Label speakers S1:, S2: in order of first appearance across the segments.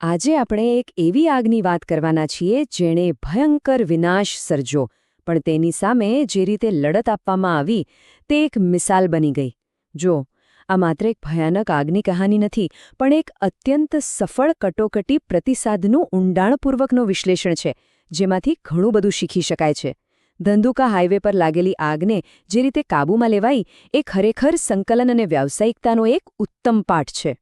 S1: આજે આપણે એક એવી આગની વાત કરવાના છીએ જેણે ભયંકર વિનાશ સર્જો, પણ તેની સામે જે રીતે લડત આપવામાં આવી તે એક મિસાલ બની ગઈ. જો, આ માત્ર એક ભયાનક આગની કહાની નથી, પણ એક અત્યંત સફળ કટોકટી પ્રતિસાદનું ઊંડાણપૂર્વકનું વિશ્લેષણ છે, જેમાંથી ઘણું બધું શીખી શકાય છે. ધંધુકા હાઈવે પર લાગેલી આગને જે રીતે કાબૂમાં લેવાઈ, એ ખરેખર સંકલન અને વ્યાવસાયિકતાનો એક ઉત્તમ પાઠ છે.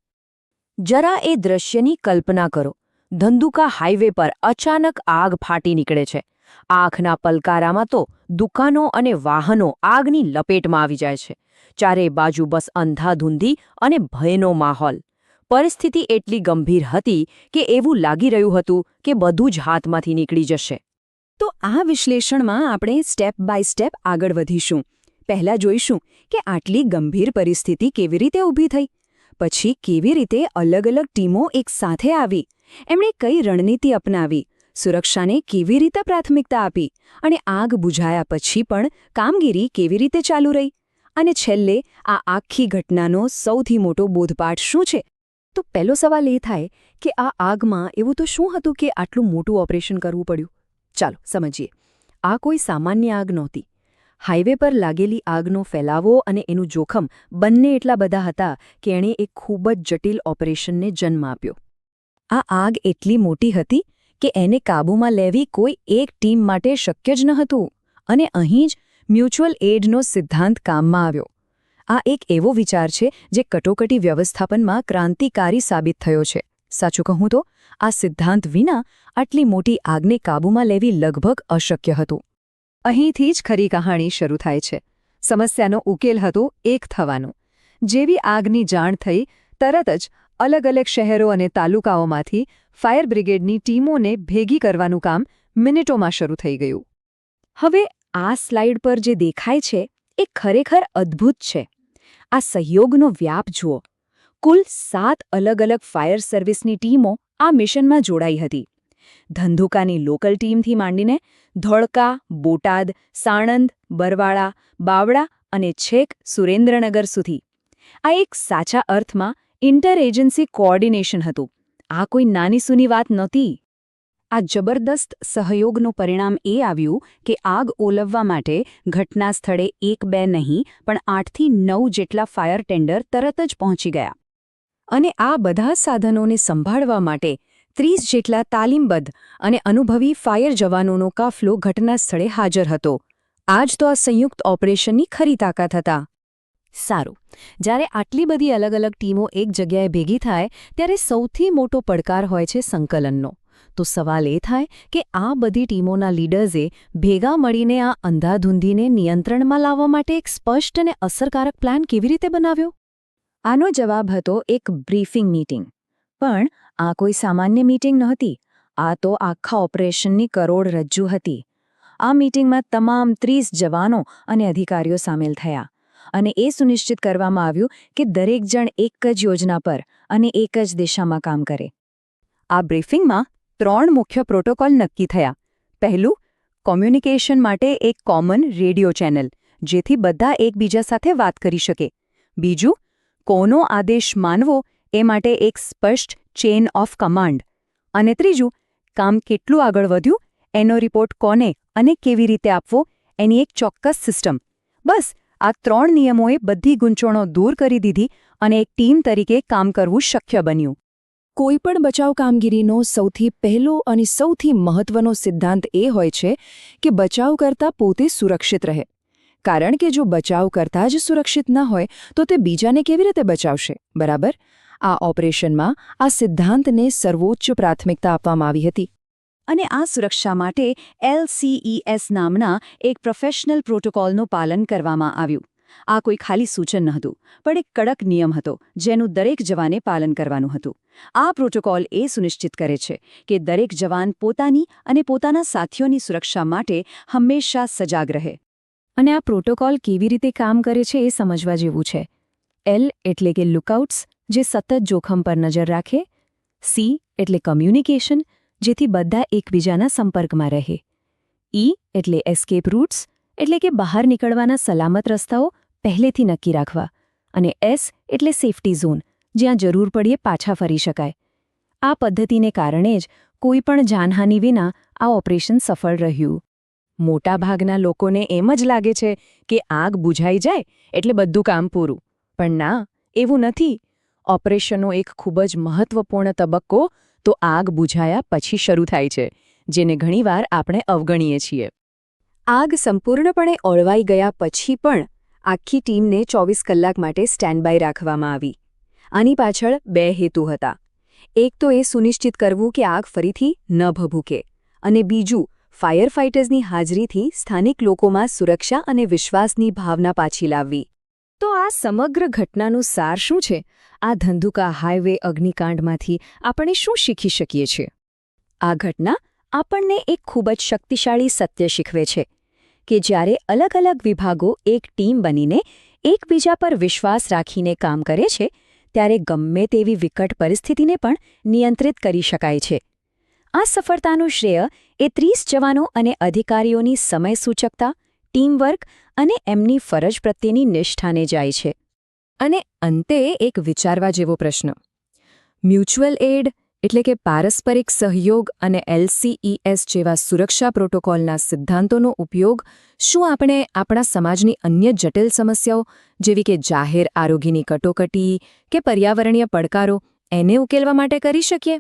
S1: જરા એ દ્રશ્યની કલ્પના કરો. ધંધુકા હાઈવે પર અચાનક આગ ફાટી નીકળે છે. આંખના પલકારામાં તો દુકાનો અને વાહનો આગની લપેટમાં આવી જાય છે. ચારે બાજુ બસ અંધાધૂંધી અને ભયનો માહોલ. પરિસ્થિતિ એટલી ગંભીર હતી કે એવું લાગી રહ્યું હતું કે બધું જ હાથમાંથી નીકળી જશે. તો આ વિશ્લેષણમાં આપણે સ્ટેપ બાય સ્ટેપ આગળ વધીશું. પહેલા જોઈશું કે આટલી ગંભીર પરિસ્થિતિ કેવી રીતે ઊભી થઈ, પછી કેવી રીતે અલગ અલગ ટીમો એક સાથે આવી, એમણે કઈ રણનીતિ અપનાવી, સુરક્ષાને કેવી રીતે પ્રાથમિકતા આપી, અને આગ બુઝાયા પછી પણ કામગીરી કેવી રીતે ચાલુ રહી, અને છેલ્લે આ આખી ઘટનાનો સૌથી મોટો બોધપાઠ શું છે. તો પહેલો સવાલ એ થાય કે આ આગમાં એવું તો શું હતું કે આટલું મોટું ઓપરેશન કરવું પડ્યું. ચાલો સમજીએ. આ કોઈ સામાન્ય આગ નહોતી. હાઈવે પર લાગેલી આગનો ફેલાવો અને એનું જોખમ બંને એટલા બધા હતા કે એણે એક ખૂબ જ જટિલ ઓપરેશનને જન્મ આપ્યો. આ આગ એટલી મોટી હતી કે એને કાબૂમાં લેવી કોઈ એક ટીમ માટે શક્ય જ ન હતું, અને અહીં જ મ્યુચ્યુઅલ એડનો સિદ્ધાંત કામમાં આવ્યો. આ એક એવો વિચાર છે જે કટોકટી વ્યવસ્થાપનમાં ક્રાંતિકારી સાબિત થયો છે. સાચું કહું તો આ સિદ્ધાંત વિના આટલી મોટી આગને કાબૂમાં લેવી લગભગ અશક્ય હતું. અહીંથી જ ખરી કહાણી શરૂ થાય છે. સમસ્યાનો ઉકેલ હતો એક થવાનો. જેવી આગની જાણ થઈ, તરત જ અલગ અલગ શહેરો અને તાલુકાઓમાંથી ફાયર બ્રિગેડની ટીમોને ભેગી કરવાનું કામ મિનિટોમાં શરૂ થઈ ગયું. હવે આ સ્લાઇડ પર જે દેખાય છે એ ખરેખર અદ્ભુત છે. આ સહયોગનો વ્યાપ જુઓ. કુલ 7 અલગ અલગ ફાયર સર્વિસની ટીમો આ મિશનમાં જોડાઈ હતી. ધંધુકાની લોકલ ટીમથી માંડીને ધોળકા, બોટાદ, સાણંદ, બરવાળા, બાવળા અને છેક સુરેન્દ્રનગર સુધી. આ એક સાચા અર્થમાં ઇન્ટર એજન્સી કોઓર્ડિનેશન હતું. આ કોઈ નાની સૂની વાત નહોતી. આ જબરદસ્ત સહયોગનું પરિણામ એ આવ્યું કે આગ ઓલવવા માટે ઘટના સ્થળે 1-2 નહીં પણ 8થી 9 જેટલા ફાયર ટેન્ડર તરત જ પહોંચી ગયા. અને આ બધા સાધનોને સંભાળવા માટે 30 જેટલા તાલીમબદ્ધ અને અનુભવી ફાયર જવાનોનો કાફલો ઘટના સ્થળે હાજર હતો. આ જ તો આ સંયુક્ત ઓપરેશનની ખરી તાકાત હતા. સારું, જ્યારે આટલી બધી અલગ અલગ ટીમો એક જગ્યાએ ભેગી થાય ત્યારે સૌથી મોટો પડકાર હોય છે સંકલનનો. તો સવાલ એ થાય કે આ બધી ટીમોના લીડર્સે ભેગા મળીને આ અંધાધૂંધીને નિયંત્રણમાં લાવવા માટે એક સ્પષ્ટ અને અસરકારક પ્લાન કેવી રીતે બનાવ્યો? આનો જવાબ હતો એક બ્રીફિંગ મીટિંગ. પણ આ કોઈ સામાન્ય મીટિંગ નહોતી. આ તો આખા ઓપરેશનની કરોડરજ્જુ હતી. આ મીટિંગમાં તમામ 30 જવાનો અને અધિકારીઓ સામેલ થયા, અને એ સુનિશ્ચિત કરવામાં આવ્યું કે દરેક જણ એક જ યોજના પર અને એક જ દિશામાં કામ કરે. આ બ્રીફિંગમાં 3 મુખ્ય પ્રોટોકોલ નક્કી થયા. પહેલું, કોમ્યુનિકેશન માટે એક કોમન રેડિયો ચેનલ, જેથી બધા એકબીજા સાથે વાત કરી શકે. બીજું, કોનો આદેશ માનવો એ માટે એક સ્પષ્ટ ચેઇન ઓફ કમાન્ડ. અને ત્રીજું, કામ કેટલું આગળ વધ્યું એનો રિપોર્ટ કોને અને કેવી રીતે આપવો એની એક ચોક્કસ સિસ્ટમ. બસ આ 3 નિયમોએ બધી ગૂંચવણો દૂર કરી દીધી અને એક ટીમ તરીકે કામ કરવું શક્ય બન્યું. કોઈપણ બચાવ કામગીરીનો સૌથી પહેલો અને સૌથી મહત્વનો સિદ્ધાંત એ હોય છે કે બચાવકર્તા પોતે સુરક્ષિત રહે. કારણ કે જો બચાવકર્તા જ સુરક્ષિત ન હોય તો તે બીજાને કેવી રીતે બચાવશે, બરાબર? આ ઓપરેશનમાં આ સિદ્ધાંતને સર્વોચ્ચ પ્રાથમિકતા આપવામાં આવી હતી. અને આ સુરક્ષા માટે LCES નામના એક પ્રોફેશનલ પ્રોટોકોલનું પાલન કરવામાં આવ્યું. આ કોઈ ખાલી સૂચન નહોતું, પણ એક કડક નિયમ હતો જેનું દરેક જવાને પાલન કરવાનું હતું. આ પ્રોટોકોલ એ સુનિશ્ચિત કરે છે કે દરેક જવાન પોતાની અને પોતાના સાથીઓની સુરક્ષા માટે હંમેશા સજાગ રહે. અને આ પ્રોટોકોલ કેવી રીતે કામ કરે છે એ સમજવા જેવું છે. L એટલે કે લુકઆઉટ્સ, જે સતત જોખમ પર નજર રાખે. C એટલે કમ્યુનિકેશન, જેથી બધા એકબીજાના સંપર્કમાં રહે. E એટલે એસ્કેપ રૂટ્સ, એટલે કે બહાર નીકળવાના સલામત રસ્તાઓ પહેલેથી નક્કી રાખવા. અને S એટલે સેફટી ઝોન, જ્યાં જરૂર પડીએ પાછા ફરી શકાય. આ પદ્ધતિને કારણે જ કોઈપણ જાનહાનિ વિના આ ઓપરેશન સફળ રહ્યું. મોટાભાગના લોકોને એમ જ લાગે છે કે આગ બુઝાઈ જાય એટલે બધું કામ પૂરું. પણ ના, એવું નથી. ઓપરેશનનો એક ખૂબ જ મહત્વપૂર્ણ તબક્કો તો આગ બુઝાયા પછી શરૂ થાય છે, જેને ઘણીવાર આપણે અવગણીએ છીએ. આગ સંપૂર્ણપણે ઓળવાઈ ગયા પછી પણ આખી ટીમને 24 કલાક માટે સ્ટેન્ડ બાય રાખવામાં આવી. આની પાછળ 2 હેતુ હતા. એક તો એ સુનિશ્ચિત કરવું કે આગ ફરીથી ન ભભૂકે, અને બીજું ફાયર ફાઇટર્સની હાજરીથી સ્થાનિક લોકોમાં સુરક્ષા અને વિશ્વાસની ભાવના પાછી લાવવી. તો આ સમગ્ર ઘટનાનું સાર શું છે? આ ધંધુકા હાઈવે અગ્નિકાંડમાંથી આપણે શું શીખી શકીએ છીએ? આ ઘટના આપણને એક ખૂબ જ શક્તિશાળી સત્ય શીખવે છે કે જ્યારે અલગ અલગ વિભાગો એક ટીમ બનીને એકબીજા પર વિશ્વાસ રાખીને કામ કરે છે, ત્યારે ગમે તેવી વિકટ પરિસ્થિતિને પણ નિયંત્રિત કરી શકાય છે. આ સફળતાનું શ્રેય એ 30 જવાનો અને અધિકારીઓની સમયસૂચકતા, ટીમવર્ક અને એમની ફરજ પ્રત્યેની નિષ્ઠાને જાય છે. અને અંતે એક વિચારવા જેવો પ્રશ્ન: મ્યુચ્યુઅલ એડ એટલે કે પારસ્પરિક સહયોગ અને LCES જેવા સુરક્ષા પ્રોટોકોલના સિદ્ધાંતોનો ઉપયોગ શું આપણે આપણા સમાજની અન્ય જટિલ સમસ્યાઓ જેવી કે જાહેર આરોગ્યની કટોકટી કે પર્યાવરણીય પડકારો એને ઉકેલવા માટે કરી શકીએ?